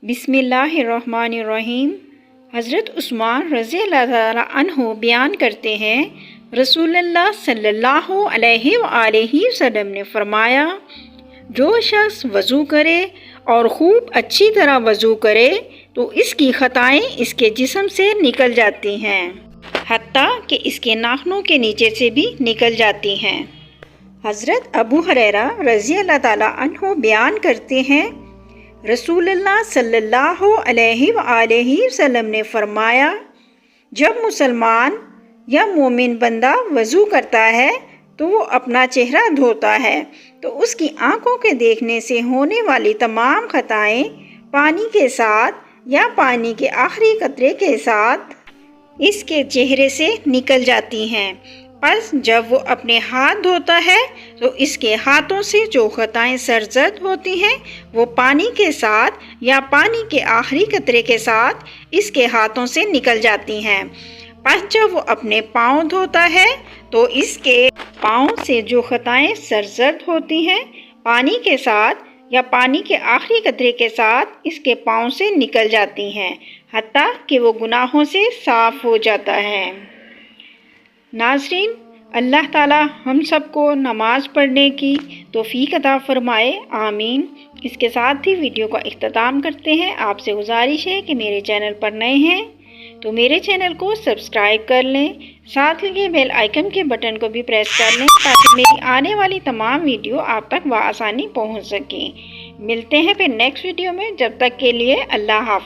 बिस्मिल्लाहिर्रहमानिर्रहीम। हज़रत उस्मान रज़ी अल्लाह ताला अन्हु बयान करते हैं, रसूलुल्लाह सल्लल्लाहु अलैहि वसल्लम ने फरमाया, जो शख्स वज़ू करे और खूब अच्छी तरह वज़ू करे तो इसकी ख़ताएँ इसके जिस्म से निकल जाती हैं, हत्ता कि इसके नाखूनों के नीचे से भी निकल जाती हैं। हज़रत अबू हुरैरा रज़ी अल्लाह ताला अन्हु बयान करते हैं, रसूलुल्लाह सल्लल्लाहु अलैहि वसल्लम ने फरमाया, जब मुसलमान या मोमिन बंदा वज़ू करता है तो वो अपना चेहरा धोता है तो उसकी आंखों के देखने से होने वाली तमाम खताएं पानी के साथ या पानी के आखिरी कतरे के साथ इसके चेहरे से निकल जाती हैं। बस जब वो अपने हाथ धोता है तो इसके हाथों से जो खताएं सरजद होती हैं वो पानी के साथ या पानी के आखिरी कतरे के साथ इसके हाथों से निकल जाती हैं। बस जब वो अपने पाँव धोता है तो इसके पाँव से जो खताएं सरजद होती हैं पानी के साथ या पानी के आखिरी कतरे के साथ इसके पाँव से निकल जाती हैं, हत्ता कि वो गुनाहों से साफ़ हो जाता है। नाज़रीन, अल्लाह ताला हम सबको नमाज़ पढ़ने की तौफ़ीक अता फ़रमाए, आमीन। इसके साथ ही वीडियो का इख्तिताम करते हैं। आपसे गुजारिश है कि मेरे चैनल पर नए हैं तो मेरे चैनल को सब्सक्राइब कर लें, साथ लगे बेल आइकन के बटन को भी प्रेस कर लें ताकि मेरी आने वाली तमाम वीडियो आप तक बआसानी पहुंच सकें। मिलते हैं फिर नेक्स्ट वीडियो में, जब तक के लिए अल्लाह हाफ़िज़।